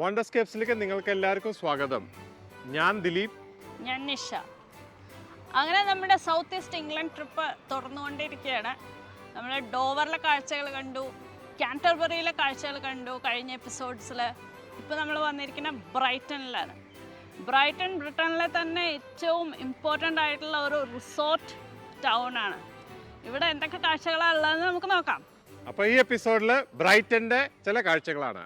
വണ്ടർസ്കേപ്സിലേക്ക് നിങ്ങൾക്ക് എല്ലാവർക്കും സ്വാഗതം. ഞാൻ ദിലീപ്, ഞാൻ നിഷ. അങ്ങനെ നമ്മുടെ സൗത്ത് ഈസ്റ്റ് ഇംഗ്ലണ്ട് ട്രിപ്പ് തുടർന്നുകൊണ്ടിരിക്കുകയാണ്. നമ്മൾ ഡോവറിലെ കാഴ്ചകൾ കണ്ടു, കാൻറ്റർബറിയിലെ കാഴ്ചകൾ കണ്ടു കഴിഞ്ഞ എപ്പിസോഡ്സിൽ. ഇപ്പോൾ നമ്മൾ വന്നിരിക്കുന്ന ബ്രൈറ്റണിലാണ്. ബ്രൈറ്റൺ ബ്രിട്ടനിലെ തന്നെ ഏറ്റവും ഇമ്പോർട്ടൻ്റ് ആയിട്ടുള്ള ഒരു റിസോർട്ട് ടൗൺ ആണ്. ഇവിടെ എന്തൊക്കെ കാഴ്ചകളാണ് ഉള്ളതെന്ന് നമുക്ക് നോക്കാം. അപ്പോൾ ഈ എപ്പിസോഡിൽ ബ്രൈറ്റൻ്റെ ചില കാഴ്ചകളാണ്.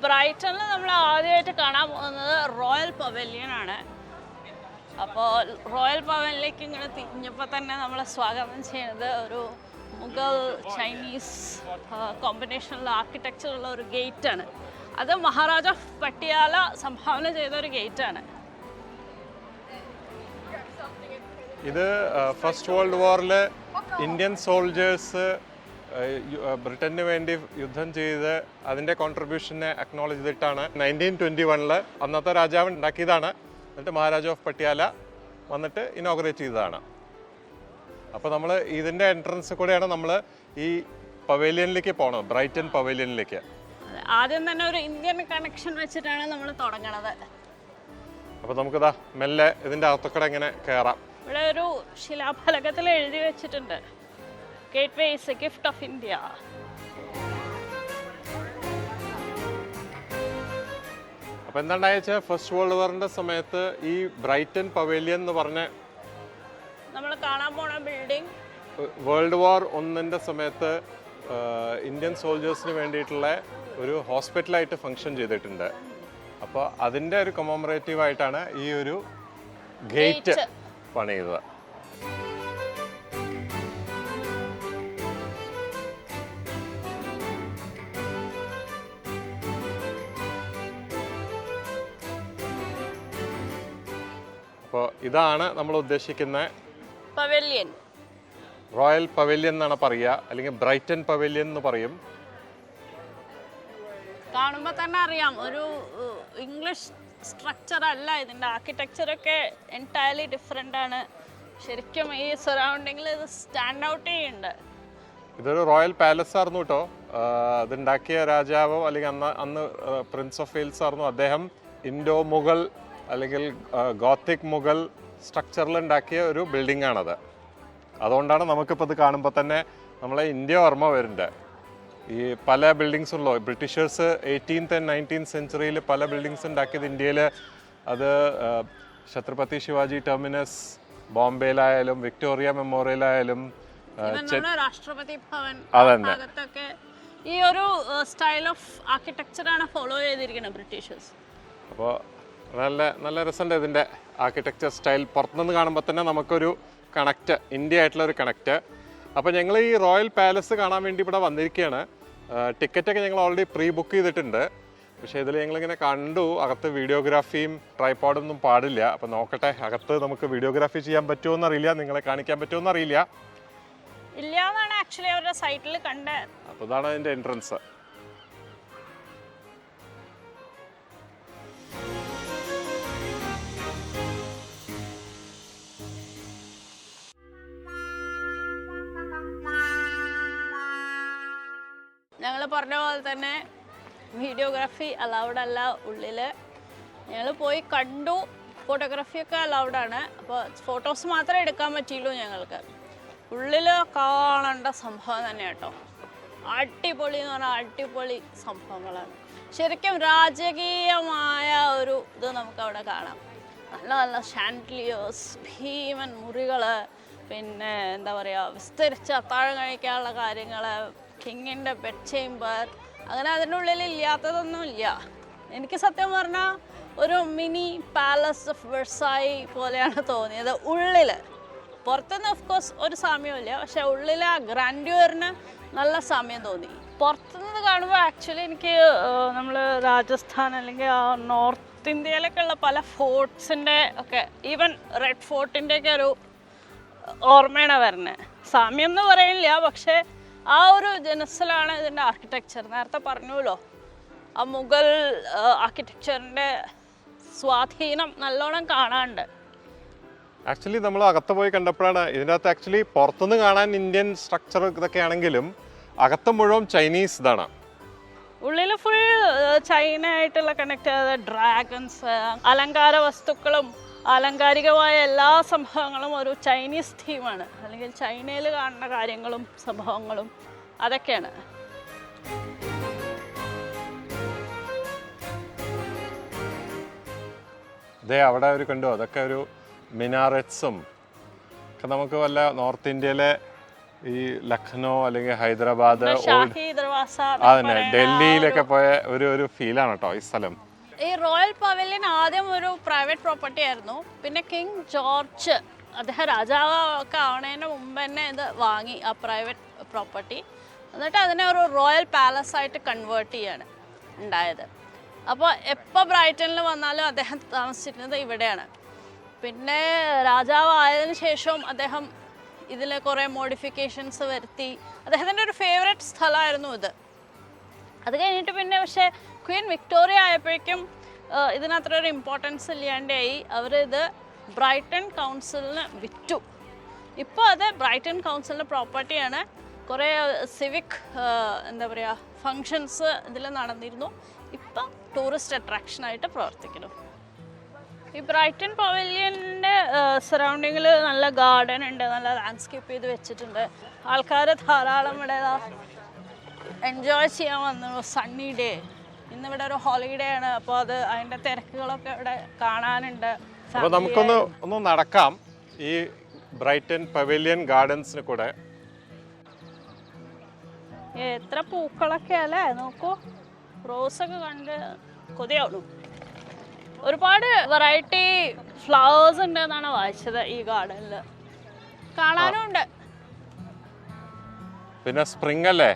ബ്രൈറ്റണിൽ നമ്മൾ ആദ്യമായിട്ട് കാണാൻ പോകുന്നത് റോയൽ പവലിയൻ ആണ്. അപ്പോൾ റോയൽ പവലിയനിലേക്ക് ഇങ്ങനെ തിരിഞ്ഞപ്പോൾ തന്നെ നമ്മളെ സ്വാഗതം ചെയ്യുന്നത് ഒരു മുഗൾ ചൈനീസ് കോമ്പിനേഷനുള്ള ആർക്കിടെക്ചറുള്ള ഒരു ഗേറ്റാണ്. അത് മഹാരാജ പട്ടിയാല സംഭാവന ചെയ്ത ഒരു ഗേറ്റാണ്. ഇത് ഫസ്റ്റ് വേൾഡ് വാറിൽ ഇന്ത്യൻ സോൾജേഴ്സ് ബ്രിട്ടന് വേണ്ടി യുദ്ധം ചെയ്ത് അതിൻ്റെ കോൺട്രിബ്യൂഷനെ അക്നോളജ് ചെയ്തിട്ടാണ് 1921 അന്നത്തെ രാജാവ് ഉണ്ടാക്കിയതാണ്. എന്നിട്ട് മഹാരാജ ഓഫ് പട്ടിയാല വന്നിട്ട് ഇനോഗ്രേറ്റ് ചെയ്തതാണ്. അപ്പോൾ നമ്മൾ ഇതിൻ്റെ എൻട്രൻസ് കൂടെയാണ് നമ്മൾ ഈ പവേലിയനിലേക്ക് പോകണം, ബ്രൈറ്റൺ പവേലിയനിലേക്ക്. ആദ്യം തന്നെ ഒരു ഇന്ത്യൻ കണക്ഷൻ വെച്ചിട്ടാണ് നമ്മൾ തുടങ്ങണത്. അപ്പോൾ നമുക്കിതാ മെല്ലെ ഇതിൻ്റെ അകത്തൊക്കെ ഇങ്ങനെ കയറാം. ഇവിടെ ഒരു ശിലാഫലകത്തിൽ എഴുതി വെച്ചിട്ടുണ്ട്, gateway is A gift of India. അപ്പോൾ എന്താണെന്ന് വെച്ചാൽ ഫസ്റ്റ് വേൾഡ് വാറിൻ്റെ സമയത്ത് ഈ ബ്രൈറ്റൺ പവേലിയൻ എന്ന് പറഞ്ഞ നമ്മൾ കാണാൻ പോണ ബിൽഡിംഗ് വേൾഡ് വാർ 1 സമയത്ത് ഇന്ത്യൻ സോൾജേഴ്സിന് വേണ്ടിയിട്ടുള്ള ഒരു ഹോസ്പിറ്റലായിട്ട് ഫങ്ഷൻ ചെയ്തിട്ടുണ്ട്. അപ്പോൾ അതിൻ്റെ ഒരു കൊമമറേറ്റീവ് ആയിട്ടാണ് ഈ ഒരു ഗേറ്റ് പണിയുന്നത്. അപ്പോൾ ഇതാണ് നമ്മൾ ഉദ്ദേശിക്കുന്ന പവലിയൻ. റോയൽ പവലിയൻ എന്നാണ് പറയുക, അല്ലെങ്കിൽ ബ്രൈറ്റൺ പവലിയൻ എന്ന് പറയും. കാണുമ്പോൾ തന്നെ അറിയാം ഒരു ഇംഗ്ലീഷ് സ്ട്രക്ചർ അല്ല. ഇതിൻ്റെ ആർക്കിടെക്ചറൊക്കെ എൻറ്റയർലി ഡിഫറെൻ്റ് ആണ്. ശരിക്കും ഈ സറൗണ്ടിങ്ങിൽ ഇത് സ്റ്റാൻഡ് ഔട്ട് ചെയ്യുന്നുണ്ട്. ഇതൊരു റോയൽ പാലസ് ആയിരുന്നു കേട്ടോ. അതുണ്ടാക്കിയ രാജാവോ അല്ലെങ്കിൽ അന്ന് പ്രിൻസ് ഓഫ് വെയിൽസ് ആയിരുന്നു. അദ്ദേഹം ഇൻഡോ മുഗൾ അല്ലെങ്കിൽ ഗോത്തിക് മുഗൾ സ്ട്രക്ചറിൽ ഉണ്ടാക്കിയ ഒരു ബിൽഡിംഗ് ആണത്. അതുകൊണ്ടാണ് നമുക്കിപ്പോൾ ഇത് കാണുമ്പോൾ തന്നെ നമ്മളെ ഇന്ത്യ ഓർമ്മ വരുന്നുണ്ട്. ഈ പല ബിൽഡിങ്സ് ഉള്ളൂ. ബ്രിട്ടീഷേഴ്സ് 18th and 19th സെഞ്ച്വറിയിൽ പല ബിൽഡിങ്സ് ഉണ്ടാക്കിയത് ഇന്ത്യയിൽ. അത് ഛത്രപതി ശിവാജി ടെർമിനസ് ബോംബെയിലായാലും വിക്ടോറിയ മെമ്മോറിയലായാലും രാഷ്ട്രപതി ഭവൻ അതന്നെ ഭാഗത്തൊക്കെ ഈ ഒരു സ്റ്റൈൽ ഓഫ് ആർക്കിടെക്ചറാണ് ഫോളോ ചെയ്തിരിക്കുന്നത് ബ്രിട്ടീഷേഴ്സ്. അപ്പോൾ നല്ല രസമുണ്ട് ഇതിൻ്റെ ആർക്കിടെക്ചർ സ്റ്റൈൽ. പുറത്തുനിന്ന് കാണുമ്പോൾ തന്നെ നമുക്കൊരു കണക്റ്റ്, ഇന്ത്യ ആയിട്ടുള്ളൊരു കണക്റ്റ്. അപ്പോൾ ഞങ്ങൾ ഈ റോയൽ പാലസ് കാണാൻ വേണ്ടി ഇവിടെ വന്നിരിക്കുകയാണ്. ടിക്കറ്റൊക്കെ ഞങ്ങൾ ഓൾറെഡി പ്രീ ബുക്ക് ചെയ്തിട്ടുണ്ട്. പക്ഷേ ഇതിൽ ഞങ്ങളിങ്ങനെ കണ്ടു, അകത്ത് വീഡിയോഗ്രാഫിയും ട്രൈപോഡൊന്നും പാടില്ല. അപ്പോൾ നോക്കട്ടെ, അകത്ത് നമുക്ക് വീഡിയോഗ്രാഫി ചെയ്യാൻ പറ്റുമോ എന്നറിയില്ല, നിങ്ങളെ കാണിക്കാൻ പറ്റുമോ എന്നറിയില്ല. ഇല്ല എന്നാണ് ആക്ച്വലി അവരുടെ സൈറ്റിൽ കണ്ടത്. അപ്പോൾ ഇതാണ് അതിൻ്റെ എൻട്രൻസ്. ഞങ്ങൾ പറഞ്ഞ പോലെ തന്നെ വീഡിയോഗ്രാഫി അലൗഡ് അല്ല ഉള്ളിൽ. ഞങ്ങൾ പോയി കണ്ടു, ഫോട്ടോഗ്രാഫിയൊക്കെ അലൗഡാണ്. അപ്പോൾ ഫോട്ടോസ് മാത്രമേ എടുക്കാൻ പറ്റിയുള്ളൂ ഞങ്ങൾക്ക്. ഉള്ളിൽ കാണേണ്ട സംഭവം തന്നെ കേട്ടോ. അടിപൊളി എന്ന് പറഞ്ഞാൽ അടിപൊളി സംഭവങ്ങളാണ്. ശരിക്കും രാജകീയമായ ഒരു ഇത് നമുക്കവിടെ കാണാം. നല്ല നല്ല ഷാൻഡ്ലിയേഴ്സ്, ഭീമൻ മുറികൾ, പിന്നെ എന്താ പറയുക, വിസ്തരിച്ച് അത്താഴം കഴിക്കാനുള്ള കാര്യങ്ങൾ, കിങ്ങിൻ്റെ ബെഡ് ചേംബർ, അങ്ങനെ അതിൻ്റെ ഉള്ളിൽ ഇല്ലാത്തതൊന്നുമില്ല. എനിക്ക് സത്യം പറഞ്ഞാൽ ഒരു മിനി പാലസ് ഓഫ് വെർസായി പോലെയാണ് തോന്നിയത് ഉള്ളിൽ. പുറത്തുനിന്ന് ഓഫ്കോഴ്സ് ഒരു സാമ്യമില്ല, പക്ഷേ ഉള്ളിൽ ആ ഗ്രാൻഡ്യൂറിന് നല്ല സാമ്യം തോന്നി. പുറത്തുനിന്ന് കാണുമ്പോൾ ആക്ച്വലി എനിക്ക് നമ്മൾ രാജസ്ഥാൻ അല്ലെങ്കിൽ ആ നോർത്ത് ഇന്ത്യയിലൊക്കെ ഉള്ള പല ഫോർട്ട്സിൻ്റെ ഒക്കെ, ഈവൻ റെഡ് ഫോർട്ടിൻ്റെയൊക്കെ ഒരു ഓർമ്മയാണ് വരുന്നത്. സാമ്യം എന്ന് പറയില്ല, പക്ഷേ ആ ഒരു ജനസിലാണ് ഇതിൻ്റെ ആർക്കിടെക്ചർ. നേരത്തെ പറഞ്ഞല്ലോ, ആ മുഗൾ ആർക്കിടെക്ചറിൻ്റെ സ്വാധീനം നല്ലോണം കാണാനുണ്ട്. ആക്ച്വലി നമ്മൾ അകത്ത് പോയി കണ്ടപ്പോഴാണ് ഇതിൻ്റെ അകത്ത് ആക്ച്വലി പുറത്തുനിന്ന് കാണാൻ ഇന്ത്യൻ സ്ട്രക്ചർ ഇതൊക്കെ ആണെങ്കിലും അകത്ത് മുഴുവൻ ചൈനീസ് ഇതാണ്. ഉള്ളിൽ ഫുൾ ചൈന ആയിട്ടുള്ള കണക്ട് ചെയ്ത ഡ്രാഗൺസ്, അലങ്കാര വസ്തുക്കളും ആലങ്കാരികമായ എല്ലാ സംഭവങ്ങളും ഒരു ചൈനീസ് തീമാണ്, അല്ലെങ്കിൽ ചൈനയിൽ കാണുന്ന കാര്യങ്ങളും സംഭവങ്ങളും അതൊക്കെയാണ്. ഇതേ അവിടെ ഒരു കണ്ടു, അതൊക്കെ ഒരു മിനാററ്റ്സും ഒക്കെ നമുക്ക് വല്ല നോർത്ത് ഇന്ത്യയിലെ ഈ ലക്നൗ അല്ലെങ്കിൽ ഹൈദരാബാദ്, അതന്നെ ഡൽഹിയിലൊക്കെ പോയ ഒരു ഫീലാണ് കേട്ടോ ഈ സ്ഥലം. ഈ റോയൽ പവലിയൻ ആദ്യം ഒരു പ്രൈവറ്റ് പ്രോപ്പർട്ടി ആയിരുന്നു. പിന്നെ കിങ് ജോർജ് അദ്ദേഹം രാജാവ് ഒക്കെ ആവണതിന് മുമ്പ് തന്നെ ഇത് വാങ്ങി, ആ പ്രൈവറ്റ് പ്രോപ്പർട്ടി. എന്നിട്ട് അതിനെ ഒരു റോയൽ പാലസ് ആയിട്ട് കൺവേർട്ട് ചെയ്യാണ് ഉണ്ടായത്. അപ്പോൾ എപ്പോൾ ബ്രൈറ്റണിൽ വന്നാലും അദ്ദേഹം താമസിച്ചിരുന്നത് ഇവിടെയാണ്. പിന്നെ രാജാവ് ആയതിനു ശേഷം അദ്ദേഹം ഇതിൽ കുറേ മോഡിഫിക്കേഷൻസ് വരുത്തി. അദ്ദേഹത്തിൻ്റെ ഒരു ഫേവറേറ്റ് സ്ഥലമായിരുന്നു ഇത്. അത് കഴിഞ്ഞിട്ട് പിന്നെ പക്ഷേ ക്വീൻ വിക്ടോറിയ ആയപ്പോഴേക്കും ഇതിനത്ര ഒരു ഇമ്പോർട്ടൻസ് ഇല്ലാണ്ടായി. അവരിത് ബ്രൈറ്റൺ കൗൺസിലിന് വിറ്റു. ഇപ്പോൾ അത് ബ്രൈറ്റൺ കൗൺസിലിൻ്റെ പ്രോപ്പർട്ടിയാണ്. കുറേ സിവിക് എന്താ പറയുക ഫങ്ഷൻസ് ഇതിൽ നടന്നിരുന്നു. ഇപ്പം ടൂറിസ്റ്റ് അട്രാക്ഷനായിട്ട് പ്രവർത്തിക്കുന്നു. ഈ ബ്രൈറ്റൺ പവലിയൻ്റെ സറൗണ്ടിങ്ങിൽ നല്ല ഗാർഡൻ ഉണ്ട്, നല്ല ലാൻഡ്സ്കേപ്പ് ചെയ്ത് വെച്ചിട്ടുണ്ട്. ആൾക്കാർ ധാരാളം ഇവിടെ എൻജോയ് ചെയ്യാൻ വന്നു. സണ്ണി ഡേ, ഇന്നിവിടെ ഒരു ഹോളിഡേ ആണ്. അപ്പോൾ അത് അതിൻ്റെ തിരക്കുകളൊക്കെ ഇവിടെ കാണാനുണ്ട്. അപ്പോൾ നമുക്കൊന്ന് നടക്കാം ഈ ബ്രൈറ്റൺ പവലിയൻ ഗാർഡൻസിന് കൂടെ. എത്ര പൂക്കളൊക്കെ അല്ലേ, നോക്കൂ. റോസൊക്കെ കണ്ട് കൊതിയാവുള്ളൂ. ഒരുപാട് വെറൈറ്റി ഫ്ലവേഴ്സ് ഉണ്ട് എന്നാണ് വായിച്ചത് ഈ ഗാർഡനിൽ. കാണാനും ഉണ്ട്. പിന്നെ സ്പ്രിംഗ് അല്ലേ,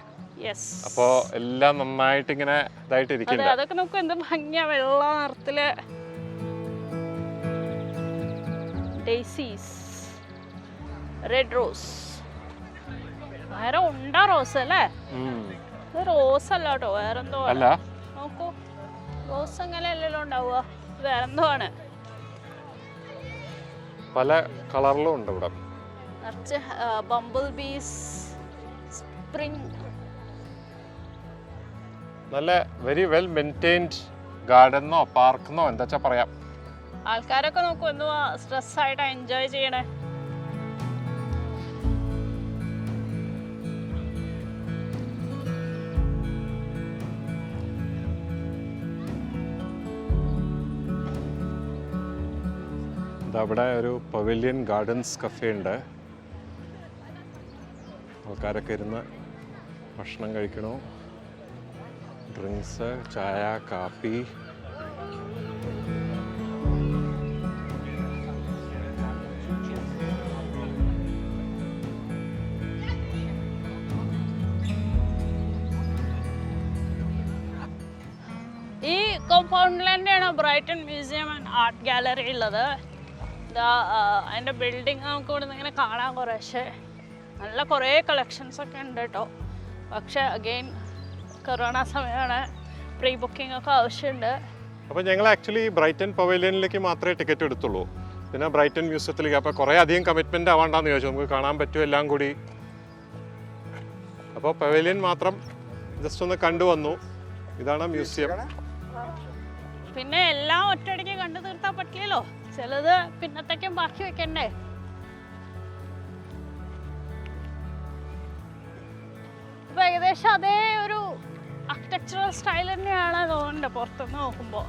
യെസ്. അപ്പോ എല്ലാം നന്നായിട്ട് ഇങ്ങനെ ഇതായിട്ട് ഇരിക്കുന്നുണ്ട്. അതൊക്കെ നോക്കൂ, എന്ത് ഭംഗിയാ, വെള്ള നിറത്തില് ഡെയ്സീസ്, റെഡ് റോസ്. വേറെ ഉണ്ടാ റോസ് അല്ലേ? ഇത് റോസ് അല്ല കേട്ടോ, വേറെന്തോ അല്ല. നോക്കൂ, റോസ് അങ്ങനെ അല്ലല്ലോ ഉണ്ടാവുക, വേറെന്തോ ആണ്. പല കളറിലും ഉണ്ട് ഇവിടെ. നിറച്ച് ബംബിൾ ബീസ്, സ്പ്രിംഗ്. നല്ല വെരി വെൽ മെയിൻറ്റൈൻഡ് ഗാർഡനോ പാർക്കെന്നോ എന്താ വെച്ചാൽ പറയാം. ആൾക്കാരൊക്കെ നോക്കൂ, എന്തുവാ സ്ട്രെസ്സായിട്ട് എൻജോയ് ചെയ്യണേ. അവിടെ ഒരു പവലിയൻ ഗാർഡൻസ് കഫേ ഉണ്ട്. ആൾക്കാരൊക്കെ ഇരുന്ന് ഭക്ഷണം കഴിക്കണു. ഡ്രിങ്ക്സ്, ചായ, കാപ്പി. ഈ കോമ്പൗണ്ടിൽ തന്നെയാണ് Brighton museum and art gallery ഉള്ളത്. അതിൻ്റെ ബിൽഡിങ് നമുക്ക് ഇവിടെ നിന്ന് ഇങ്ങനെ കാണാൻ കുറേശ്ശെ നല്ല കുറേ കളക്ഷൻസ് ഒക്കെ ഉണ്ട് കേട്ടോ. പക്ഷെ അഗെയിൻ കൊറോണ സമയമാണ്, പ്രീ ബുക്കിംഗ് ഒക്കെ ആവശ്യമുണ്ട്. അപ്പോൾ ഞങ്ങൾ ആക്ച്വലി ബ്രൈറ്റൺ പവലിയനിലേക്ക് മാത്രമേ ടിക്കറ്റ് എടുത്തുള്ളൂ. പിന്നെ ബ്രൈറ്റൺ മ്യൂസിയത്തിലേക്ക് അപ്പോൾ കുറേ അധികം കമ്മിറ്റ്മെൻറ്റ് ആവാണ്ടാന്ന് ചോദിച്ചു. നമുക്ക് കാണാൻ പറ്റും എല്ലാം കൂടി. അപ്പോൾ പവലിയൻ മാത്രം ജസ്റ്റ് ഒന്ന് കണ്ടുവന്നു. ഇതാണ് മ്യൂസിയം. പിന്നെ എല്ലാം ഒറ്റയടിക്ക് കണ്ടു തീർത്താൻ പറ്റില്ലല്ലോ, ചിലത് പിന്നത്തേക്കും ബാക്കി വെക്കണ്ടേ. അപ്പൊ ഏകദേശം അതേ ഒരു ആർക്കിടെക്ചറൽ സ്റ്റൈൽ തന്നെയാണ് തോന്നുന്നുണ്ട് പുറത്തുനിന്ന് നോക്കുമ്പോൾ.